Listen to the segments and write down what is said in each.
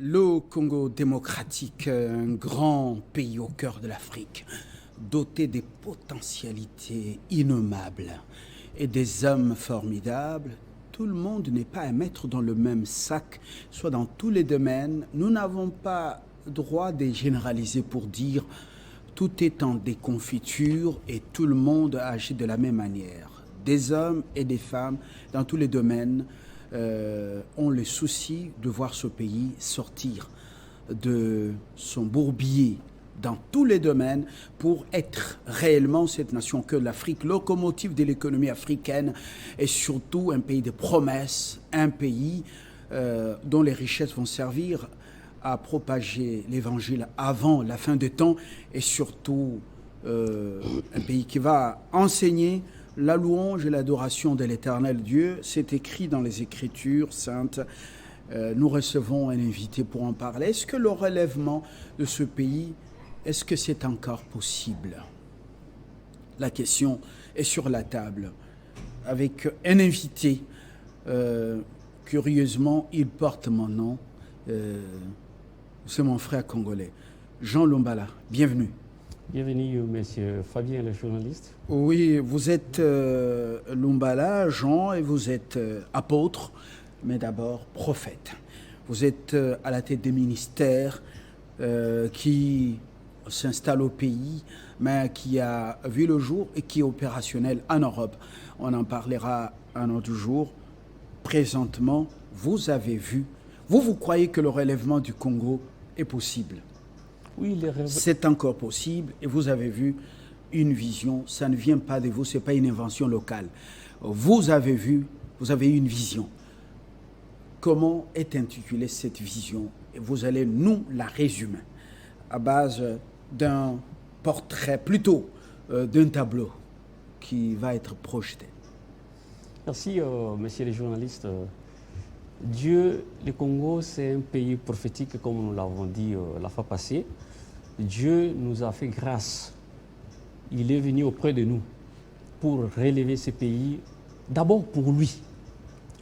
Le Congo démocratique, un grand pays au cœur de l'Afrique, doté des potentialités innommables et des hommes formidables, tout le monde n'est pas à mettre dans le même sac, soit dans tous les domaines. Nous n'avons pas droit de généraliser pour dire tout est en déconfiture et tout le monde agit de la même manière. Des hommes et des femmes dans tous les domaines ont le souci de voir ce pays sortir de son bourbier dans tous les domaines pour être réellement cette nation que l'Afrique, locomotive de l'économie africaine, et surtout un pays de promesses, un pays dont les richesses vont servir à propager l'évangile avant la fin des temps, et surtout un pays qui va enseigner la louange et l'adoration de l'éternel Dieu. C'est écrit dans les Écritures saintes. Nous recevons un invité pour en parler. Est-ce que le relèvement de ce pays, est-ce que c'est encore possible? La question est sur la table avec un invité. Curieusement, il porte mon nom. C'est mon frère congolais, Jean Lumbala. Bienvenue. Bienvenue, monsieur Fabien, le journaliste. Oui, vous êtes Lumbala, Jean, et vous êtes apôtre, mais d'abord prophète. Vous êtes à la tête des ministères qui s'installent au pays, mais qui a vu le jour et qui est opérationnel en Europe. On en parlera un autre jour. Présentement, vous avez vu, vous croyez que le relèvement du Congo est possible? Oui, c'est encore possible, et vous avez vu une vision, ça ne vient pas de vous, ce n'est pas une invention locale. Vous avez vu, vous avez une vision. Comment est intitulée cette vision? Et vous allez nous la résumer à base d'un portrait, plutôt d'un tableau qui va être projeté. Merci, monsieur le journaliste. Dieu, le Congo, c'est un pays prophétique, comme nous l'avons dit la fois passée. Dieu nous a fait grâce. Il est venu auprès de nous pour relever ce pays, d'abord pour lui.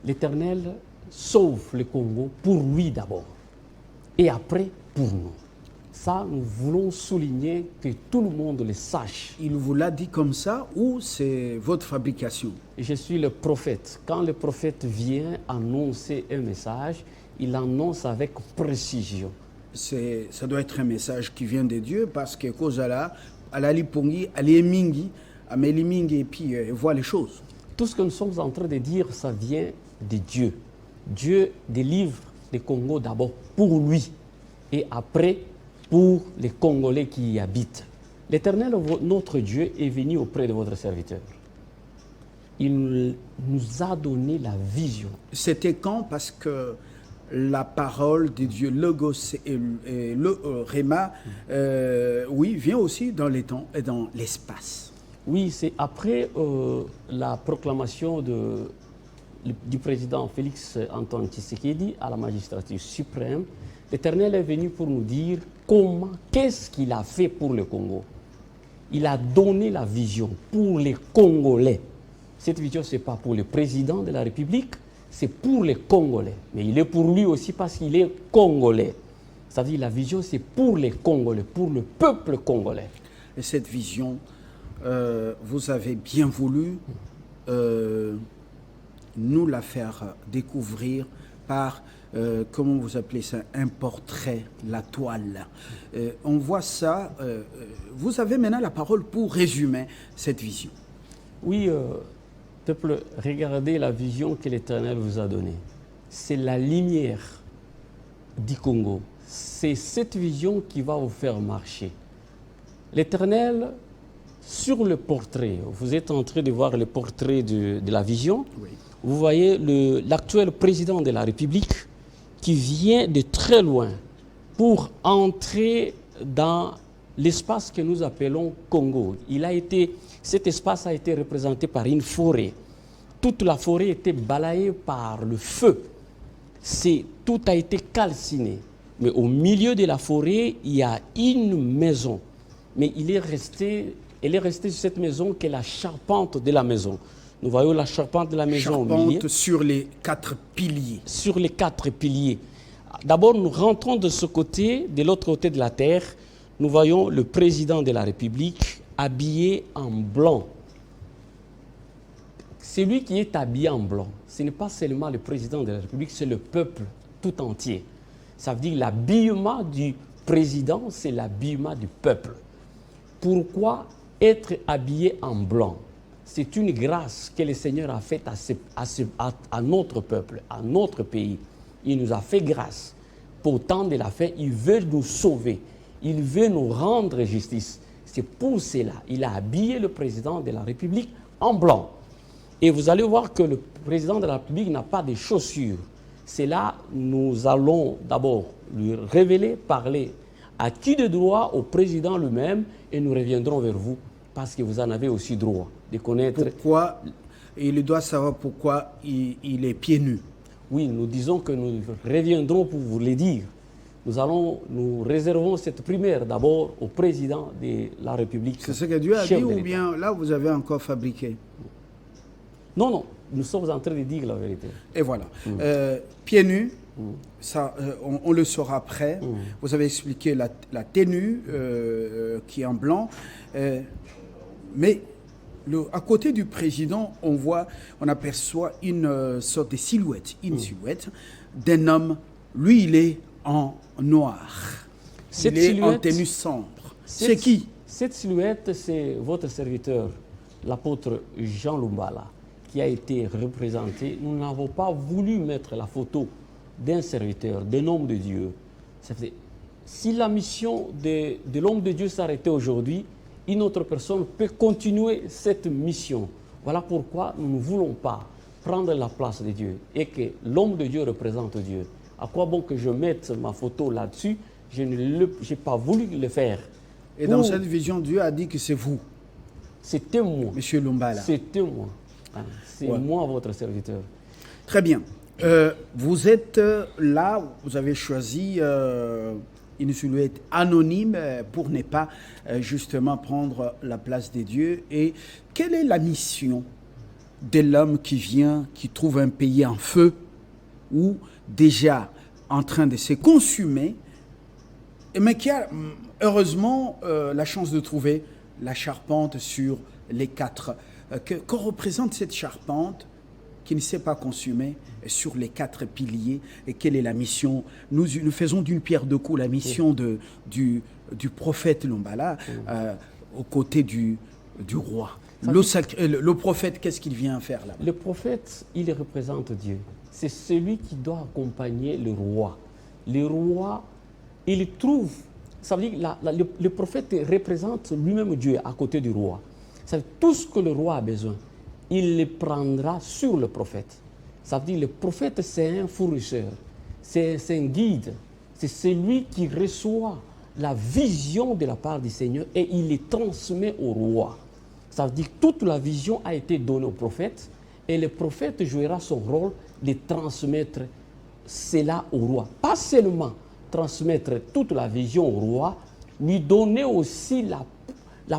L'Éternel sauve le Congo pour lui d'abord, et après pour nous. Ça, nous voulons souligner que tout le monde le sache. Il vous l'a dit comme ça ou c'est votre fabrication? Je suis le prophète. Quand le prophète vient annoncer un message, il annonce avec précision. Ça doit être un message qui vient de Dieu, parce que Kozala, Alali Pongi, Ali Mingi, Ameli Mingi, et puis voit les choses. Tout ce que nous sommes en train de dire, ça vient de Dieu. Dieu délivre le Congo d'abord pour lui, et après pour les Congolais qui y habitent. L'Éternel, notre Dieu, est venu auprès de votre serviteur. Il nous a donné la vision. C'était quand? Parce que la parole de Dieu, Logos et le Réma, oui, vient aussi dans les temps et dans l'espace. Oui, c'est après la proclamation du président Félix Antoine Tshisekedi à la magistrature suprême. L'Éternel est venu pour nous dire qu'est-ce qu'il a fait pour le Congo. Il a donné la vision pour les Congolais. Cette vision, ce n'est pas pour le président de la République, c'est pour les Congolais. Mais il est pour lui aussi parce qu'il est Congolais. Ça veut dire la vision, c'est pour les Congolais, pour le peuple congolais. Et cette vision, vous avez bien voulu nous la faire découvrir par, comment vous appelez ça, un portrait, la toile. On voit ça, vous avez maintenant la parole pour résumer cette vision. Oui, peuple, regardez la vision que l'Éternel vous a donnée. C'est la lumière du Congo. C'est cette vision qui va vous faire marcher. L'Éternel, sur le portrait, vous êtes en train de voir le portrait de la vision. Oui. Vous voyez l'actuel président de la République qui vient de très loin pour entrer dans l'espace que nous appelons Congo. Cet espace a été représenté par une forêt. Toute la forêt était balayée par le feu. Tout a été calciné. Mais au milieu de la forêt, il y a une maison. Mais elle est restée sur cette maison qui est la charpente de la maison. Nous voyons la charpente de la maison au milieu. Sur les 4 piliers. Sur les 4 piliers. D'abord, nous rentrons de ce côté, de l'autre côté de la terre, nous voyons le président de la République habillé en blanc. Celui qui est habillé en blanc, ce n'est pas seulement le président de la République, c'est le peuple tout entier. Ça veut dire l'habillement du président, c'est l'habillement du peuple. Pourquoi être habillé en blanc? C'est une grâce que le Seigneur a faite à notre peuple, à notre pays. Il nous a fait grâce. Pourtant, de la fait, il veut nous sauver. Il veut nous rendre justice. C'est pour cela qu'il a habillé le président de la République en blanc. Et vous allez voir que le président de la République n'a pas de chaussures. C'est là nous allons d'abord lui révéler, parler à qui de droit, au président lui-même, et nous reviendrons vers vous parce que vous en avez aussi droit de connaître. Pourquoi il doit savoir pourquoi il est pieds nus. Oui, nous disons que nous reviendrons pour vous le dire. Nous réservons cette primaire d'abord au président de la République. C'est ce que Dieu a dit ou bien là vous avez encore fabriqué? Non, non, nous sommes en train de dire la vérité. Et voilà. Pieds nus, ça, on le saura après. Vous avez expliqué la tenue qui est en blanc. Mais à côté du président, on aperçoit une sorte de silhouette, silhouette d'un homme. Lui, il est en noir. Il est en tenue sombre. C'est qui? Cette silhouette, c'est votre serviteur, l'apôtre Jean Lumbala, qui a été représenté. Nous n'avons pas voulu mettre la photo d'un serviteur, d'un homme de Dieu. Si la mission de l'homme de Dieu s'arrêtait aujourd'hui, une autre personne peut continuer cette mission. Voilà pourquoi nous ne voulons pas prendre la place de Dieu et que l'homme de Dieu représente Dieu. À quoi bon que je mette ma photo là-dessus? Je n'ai pas voulu le faire. Et dans cette vision, Dieu a dit que c'est vous. C'était moi. Monsieur Lumbala. C'était moi. C'est moi votre serviteur. Très bien. Vous êtes là, vous avez choisi une silhouette anonyme pour ne pas justement prendre la place des dieux. Et quelle est la mission de l'homme qui vient, qui trouve un pays en feu ou déjà en train de se consumer, mais qui a heureusement la chance de trouver la charpente sur les quatre. Que représente cette charpente qui ne s'est pas consumée sur les quatre piliers et quelle est la mission? Nous faisons d'une pierre deux coups la mission du prophète Lumbala aux côtés du roi. Le prophète, qu'est-ce qu'il vient faire là? Le prophète, il représente Dieu. C'est celui qui doit accompagner le roi. Le roi, il trouve, ça veut dire le prophète représente lui-même Dieu à côté du roi. Ça veut dire tout ce que le roi a besoin, il le prendra sur le prophète. Ça veut dire le prophète, c'est un fournisseur, c'est un guide, c'est celui qui reçoit la vision de la part du Seigneur et il les transmet au roi. Ça veut dire que toute la vision a été donnée au prophète et le prophète jouera son rôle de transmettre cela au roi. Pas seulement transmettre toute la vision au roi, lui donner aussi la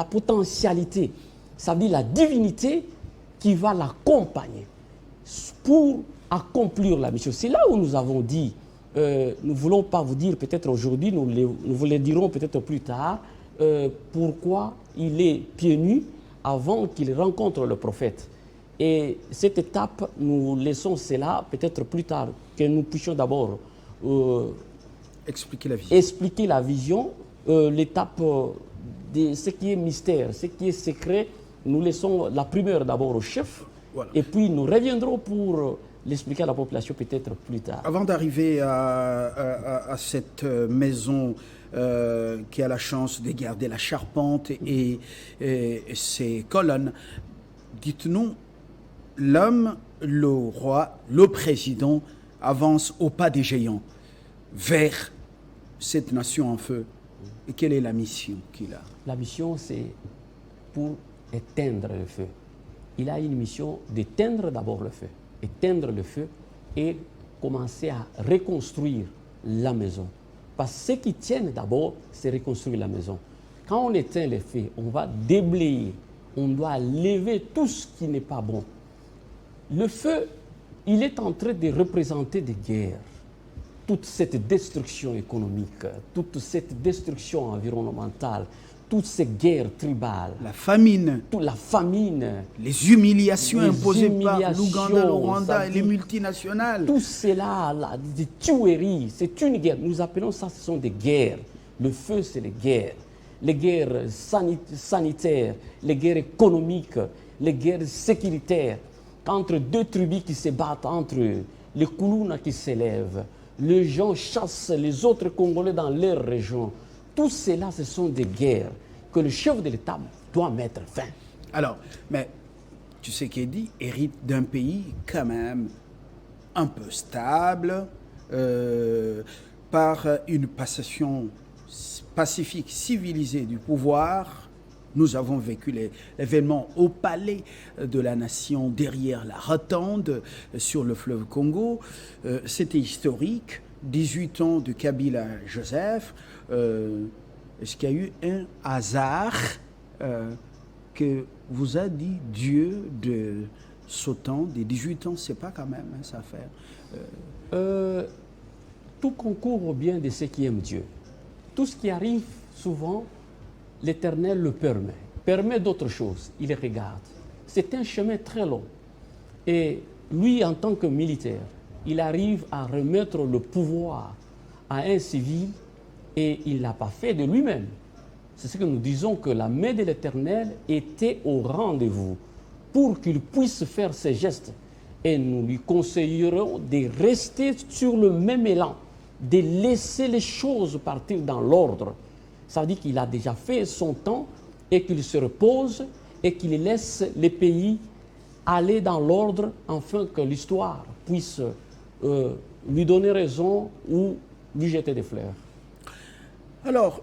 potentialité, ça veut dire la divinité qui va l'accompagner pour accomplir la mission. C'est là où nous avons dit, nous ne voulons pas vous dire peut-être aujourd'hui, nous vous le dirons peut-être plus tard, pourquoi il est pieds nus avant qu'il rencontre le prophète. Et cette étape, nous laissons cela peut-être plus tard, que nous puissions d'abord expliquer la vision, l'étape de ce qui est mystère, ce qui est secret. Nous laissons la primeur d'abord au chef, voilà. Et puis nous reviendrons pour l'expliquer à la population peut-être plus tard. Avant d'arriver à cette maison qui a la chance de garder la charpente et ses colonnes, dites-nous, l'homme, le roi, le président avance au pas des géants vers cette nation en feu. Et quelle est la mission qu'il a? La mission, c'est pour éteindre le feu. Il a une mission d'éteindre d'abord le feu. Éteindre le feu et commencer à reconstruire la maison. Parce que ce qui tient d'abord, c'est reconstruire la maison. Quand on éteint le feu, on va déblayer. On doit lever tout ce qui n'est pas bon. Le feu, il est en train de représenter des guerres. toute cette destruction économique, toute cette destruction environnementale, toutes ces guerres tribales, la famine, les humiliations imposées par l'Ouganda, le Rwanda et les multinationales. Tout cela, des tueries, c'est une guerre. Nous appelons ça, ce sont des guerres. Le feu, c'est les guerres sanitaires, les guerres économiques, les guerres sécuritaires, entre deux tribus qui se battent entre eux, les Koulouna qui s'élèvent, les gens chassent les autres Congolais dans leur région. Tout cela, ce sont des guerres que le chef de l'État doit mettre fin. Alors, mais tu sais qu'Edi hérite d'un pays quand même un peu stable, par une passation pacifique, civilisée du pouvoir. Nous avons vécu l'événement au palais de la nation derrière la rotonde sur le fleuve Congo. C'était historique. 18 ans de Kabila Joseph. Est-ce qu'il y a eu un hasard que vous a dit Dieu de ce temps, des 18 ans, c'est pas quand même ça affaire. Tout concourt au bien de ceux qui aiment Dieu. Tout ce qui arrive souvent, l'Éternel le permet d'autres choses, il les regarde. C'est un chemin très long. Et lui, en tant que militaire, il arrive à remettre le pouvoir à un civil et il ne l'a pas fait de lui-même. C'est ce que nous disons, que la main de l'Éternel était au rendez-vous pour qu'il puisse faire ses gestes. Et nous lui conseillerons de rester sur le même élan, de laisser les choses partir dans l'ordre. Ça veut dire qu'il a déjà fait son temps et qu'il se repose et qu'il laisse les pays aller dans l'ordre afin que l'histoire puisse lui donner raison ou lui jeter des fleurs. Alors,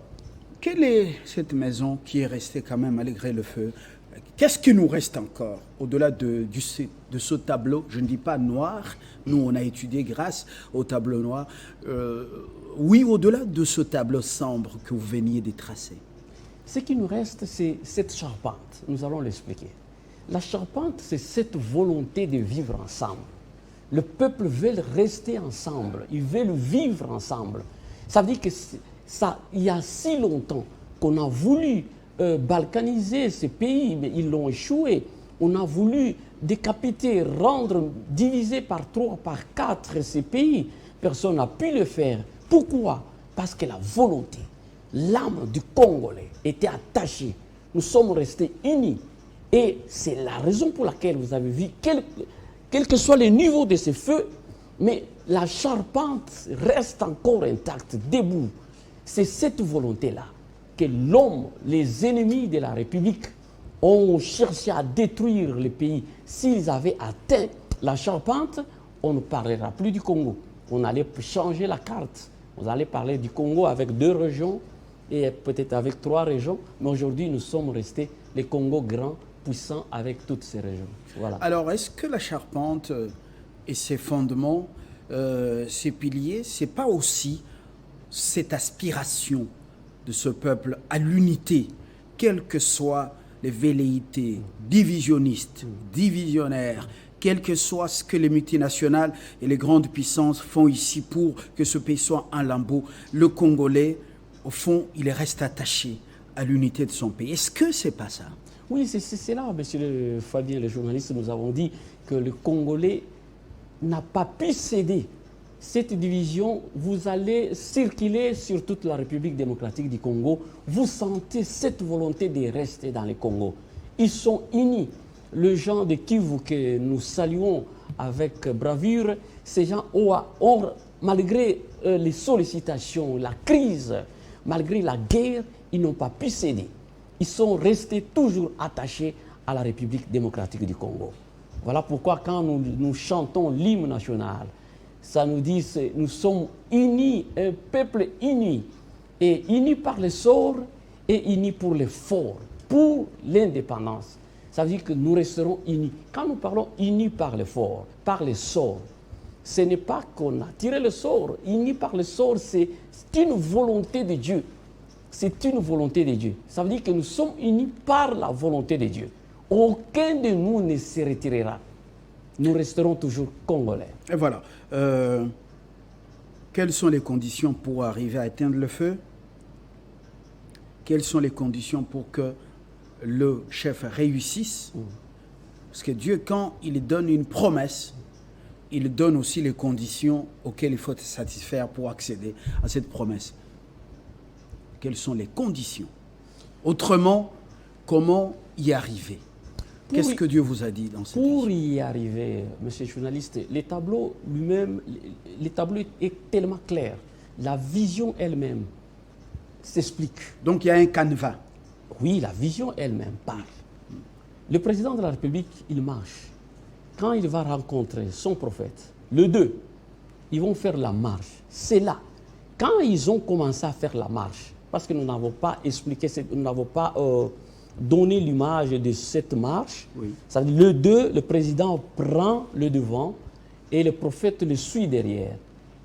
quelle est cette maison qui est restée quand même malgré le feu? Qu'est-ce qui nous reste encore au-delà de ce tableau? Je ne dis pas noir, nous on a étudié grâce au tableau noir. Oui, au-delà de ce tableau sombre que vous veniez de tracer. Ce qui nous reste, c'est cette charpente. Nous allons l'expliquer. La charpente, c'est cette volonté de vivre ensemble. Le peuple veut rester ensemble, ils veulent vivre ensemble. Ça veut dire que il y a si longtemps qu'on a voulu balkaniser ces pays, mais ils l'ont échoué. On a voulu décapiter, diviser par 3, par 4 ces pays. Personne n'a pu le faire. Pourquoi? Parce que la volonté, l'âme du Congolais était attachée. Nous sommes restés unis. Et c'est la raison pour laquelle vous avez vu, quel que soit le niveau de ces feux, mais la charpente reste encore intacte, debout. C'est cette volonté-là que l'homme, les ennemis de la République, ont cherché à détruire le pays. S'ils avaient atteint la charpente, on ne parlera plus du Congo. On allait changer la carte. On allait parler du Congo avec 2 régions et peut-être avec 3 régions. Mais aujourd'hui, nous sommes restés les Congo grands, puissants avec toutes ces régions. Voilà. Alors, est-ce que la charpente et ses fondements, ses piliers, c'est pas aussi cette aspiration de ce peuple à l'unité, quelles que soient les velléités divisionnistes, divisionnaires, quel que soit ce que les multinationales et les grandes puissances font ici pour que ce pays soit un lambeau, le Congolais, au fond, il reste attaché à l'unité de son pays. Est-ce que c'est pas ça? Oui, c'est là, monsieur Fabien, le journaliste, nous avons dit que le Congolais n'a pas pu céder. Cette division, vous allez circuler sur toute la République démocratique du Congo, vous sentez cette volonté de rester dans le Congo. Ils sont unis. Les gens de Kivu que nous saluons avec bravure, ces gens ont malgré les sollicitations, la crise, malgré la guerre, ils n'ont pas pu céder. Ils sont restés toujours attachés à la République démocratique du Congo. Voilà pourquoi quand nous chantons l'hymne national, ça nous dit que nous sommes unis, un peuple uni, et unis par le sort et unis pour l'effort, pour l'indépendance. Ça veut dire que nous resterons unis. Quand nous parlons unis par l'effort, par le sort, ce n'est pas qu'on a tiré le sort. Unis par le sort, c'est une volonté de Dieu. C'est une volonté de Dieu. Ça veut dire que nous sommes unis par la volonté de Dieu. Aucun de nous ne se retirera. Nous resterons toujours congolais. Et voilà. Quelles sont les conditions pour arriver à éteindre le feu? Quelles sont les conditions pour que le chef réussisse? Parce que Dieu, quand il donne une promesse, il donne aussi les conditions auxquelles il faut se satisfaire pour accéder à cette promesse. Quelles sont les conditions? Autrement, comment y arriver? Qu'est-ce que Dieu vous a dit dans cette Pour vision? y arriver, monsieur le journaliste, le tableau lui-même, le tableau est tellement clair. La vision elle-même s'explique. Donc il y a un canevas. Oui, la vision elle-même parle. Le président de la République, il marche. Quand il va rencontrer son prophète, le 2, ils vont faire la marche. C'est là. Quand ils ont commencé à faire la marche, parce que nous n'avons pas expliqué, nous n'avons pas donné l'image de cette marche, Oui. ça veut dire le 2, le président prend le devant et le prophète le suit derrière.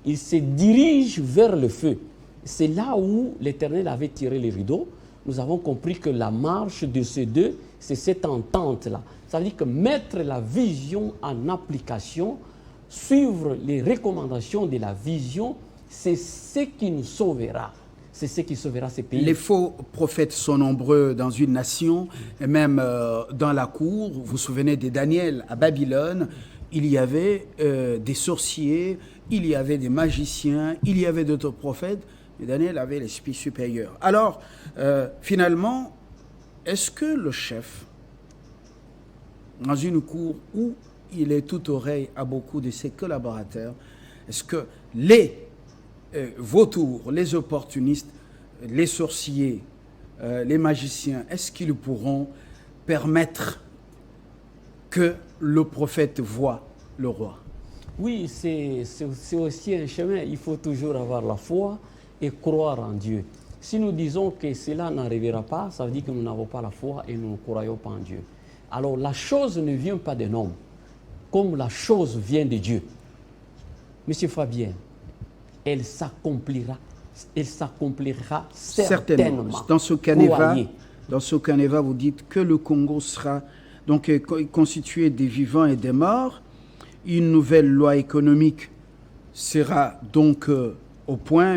Il se dirige vers le feu. C'est là où l'Éternel avait tiré les rideaux. Nous avons compris que la marche de ces deux, c'est cette entente-là. Ça veut dire que mettre la vision en application, suivre les recommandations de la vision, c'est ce qui nous sauvera. C'est ce qui sauvera ces pays. Les faux prophètes sont nombreux dans une nation, et même dans la cour. Vous vous souvenez de Daniel à Babylone, il y avait des sorciers, il y avait des magiciens, il y avait d'autres prophètes, et Daniel avait l'esprit supérieur. Alors, finalement, est-ce que le chef, dans une cour où il est tout oreille à beaucoup de ses collaborateurs, est-ce que les vautours, les opportunistes, les sorciers, les magiciens, est-ce qu'ils pourront permettre que le prophète voie le roi? Oui, c'est aussi un chemin. Il faut toujours avoir la foi et croire en Dieu. Si nous disons que cela n'arrivera pas, ça veut dire que nous n'avons pas la foi et nous ne croyons pas en Dieu. Alors la chose ne vient pas d'un homme, comme la chose vient de Dieu. Monsieur Fabien, elle s'accomplira certainement. Dans ce canevas, vous dites que le Congo sera donc constitué des vivants et des morts. Une nouvelle loi économique sera donc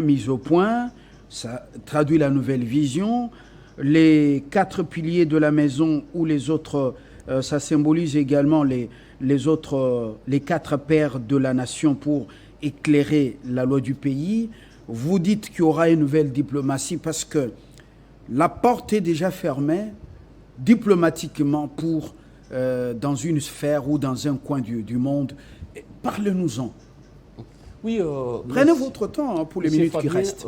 mise au point. Ça traduit la nouvelle vision. Les 4 piliers de la maison ou les autres, ça symbolise également les 4 pères de la nation pour éclairer la loi du pays. Vous dites qu'il y aura une nouvelle diplomatie parce que la porte est déjà fermée diplomatiquement pour dans une sphère ou dans un coin du monde. Parlez-nous-en. Oui, prenez votre temps pour les minutes qui restent.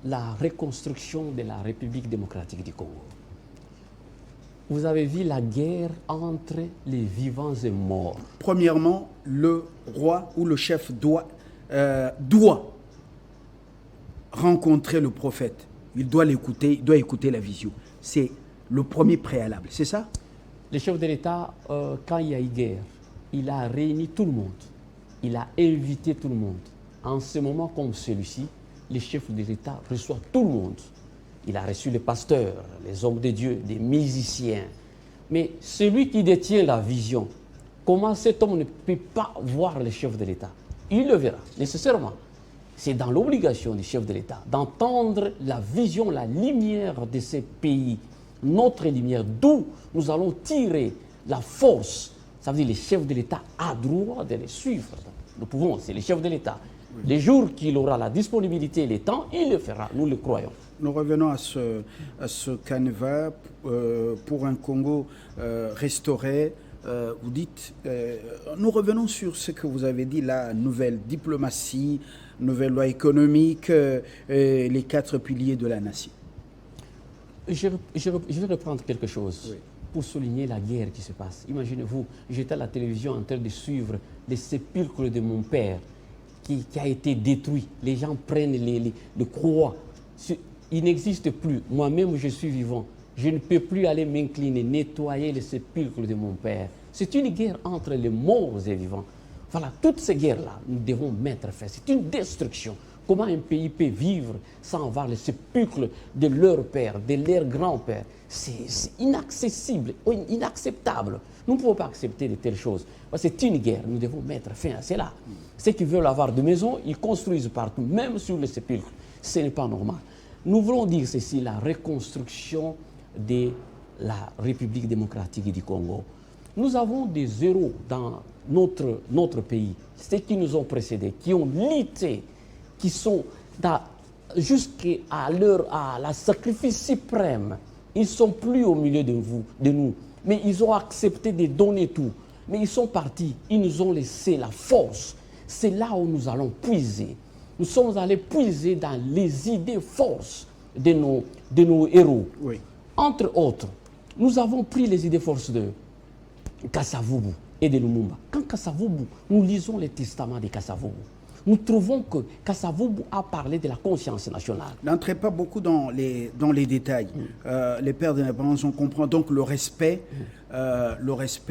La reconstruction de la République démocratique du Congo. Vous avez vu la guerre entre les vivants et morts. Premièrement, le roi ou le chef doit rencontrer le prophète. Il doit l'écouter, il doit écouter la vision. C'est le premier préalable, c'est ça? Le chef de l'État, quand il y a eu guerre, il a réuni tout le monde. Il a invité tout le monde. En ce moment comme celui-ci, le chef de l'État reçoit tout le monde. Il a reçu les pasteurs, les hommes de Dieu, des musiciens. Mais celui qui détient la vision, comment cet homme ne peut pas voir le chef de l'État? Il le verra, nécessairement. C'est dans l'obligation du chef de l'État d'entendre la vision, la lumière de ces pays, notre lumière, d'où nous allons tirer la force. Ça veut dire que le chef de l'État a droit de les suivre. Nous pouvons, c'est le chef de l'État. Les jours qu'il aura la disponibilité et le temps, il le fera, nous le croyons. Nous revenons à ce canevas pour un Congo restauré. Vous dites, nous revenons sur ce que vous avez dit, la nouvelle diplomatie, nouvelle loi économique, les 4 piliers de la nation. Je vais reprendre quelque chose. Oui. Pour souligner la guerre qui se passe. Imaginez-vous, j'étais à la télévision en train de suivre les sépulcres de mon père qui a été détruit. Les gens prennent les croix. Il n'existe plus. Moi-même, je suis vivant. Je ne peux plus aller m'incliner, nettoyer les sépulcres de mon père. C'est une guerre entre les morts et vivants. Voilà, toutes ces guerres-là, nous devons mettre fin. C'est une destruction. Comment un pays peut vivre sans avoir le sépulcre de leur père, de leur grand-père? C'est inaccessible, inacceptable. Nous ne pouvons pas accepter de telles choses. C'est une guerre, nous devons mettre fin à cela. Ceux qui veulent avoir de maisons, ils construisent partout, même sur le sépulcre. Ce n'est pas normal. Nous voulons dire ceci, la reconstruction de la République démocratique du Congo. Nous avons des héros dans notre pays, ceux qui nous ont précédés, qui ont lutté, qui sont jusqu'à la sacrifice suprême. Ils ne sont plus au milieu de nous, mais ils ont accepté de donner tout. Mais ils sont partis, ils nous ont laissé la force. C'est là où nous allons puiser. Nous sommes allés puiser dans les idées forces de nos héros. Oui. Entre autres, nous avons pris les idées forces de Kasavubu et de Lumumba. Quand Kasavubu, nous lisons les testaments de Kasavubu, nous trouvons que Kasavubu a parlé de la conscience nationale. N'entrez pas beaucoup dans les détails. Les pères de l'indépendance, on comprend donc le respect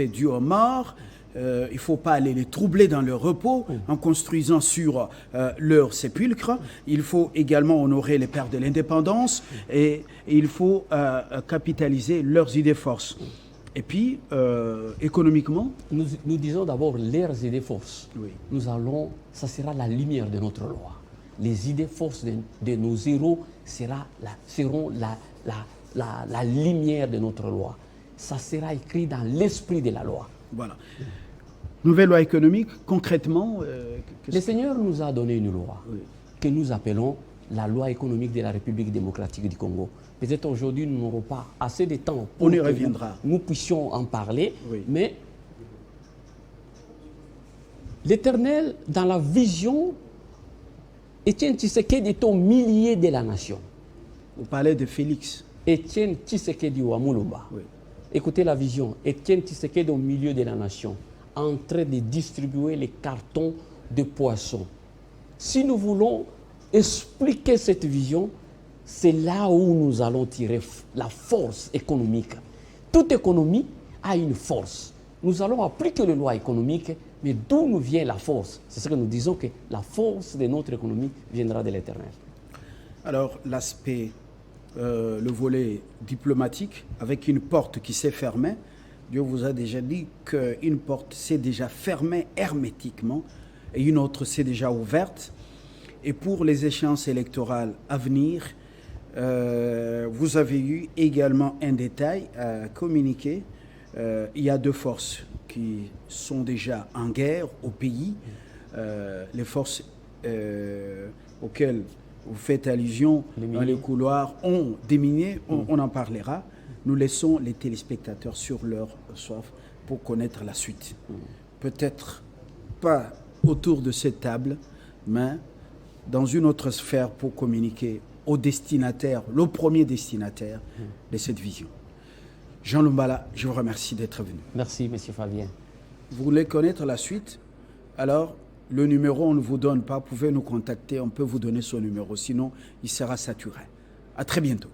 dû aux morts. Il ne faut pas aller les troubler dans leur repos en construisant sur leur sépulcre. Il faut également honorer les pères de l'indépendance et il faut capitaliser leurs idées forces. Et puis, économiquement, nous disons d'abord leurs idées forces. Oui. Ça sera la lumière de notre loi. Les idées forces de nos héros seront la lumière de notre loi. Ça sera écrit dans l'esprit de la loi. Voilà. Nouvelle loi économique, concrètement... Le Seigneur nous a donné une loi que nous appelons la loi économique de la République démocratique du Congo. Peut-être aujourd'hui, nous n'aurons pas assez de temps pour on y reviendra. Nous puissions en parler, Oui. mais l'Éternel, dans la vision, Étienne Tshisekedi est au milieu de la nation. Vous parlez de Félix. Étienne Tshisekedi wa Mulumba. Oui. Écoutez la vision. Étienne Tshisekedi au milieu de la nation, en train de distribuer les cartons de poissons. Si nous voulons expliquer cette vision, c'est là où nous allons tirer la force économique. Toute économie a une force. Nous allons appliquer les lois économiques, mais d'où nous vient la force? C'est ce que nous disons, que la force de notre économie viendra de l'Éternel. Alors, l'aspect, le volet diplomatique, avec une porte qui s'est fermée, Dieu vous a déjà dit qu'une porte s'est déjà fermée hermétiquement et une autre s'est déjà ouverte. Et pour les échéances électorales à venir, vous avez eu également un détail à communiquer. Il y a deux forces qui sont déjà en guerre au pays. Les forces auxquelles vous faites allusion dans les couloirs ont déminé, on en parlera. Nous laissons les téléspectateurs sur leur soif pour connaître la suite. Peut-être pas autour de cette table, mais dans une autre sphère pour communiquer au destinataire, le premier destinataire de cette vision. Jean Lumbala, je vous remercie d'être venu. Merci, M. Fabien. Vous voulez connaître la suite? Alors, le numéro, on ne vous donne pas. Vous pouvez nous contacter, on peut vous donner son numéro. Sinon, il sera saturé. À très bientôt.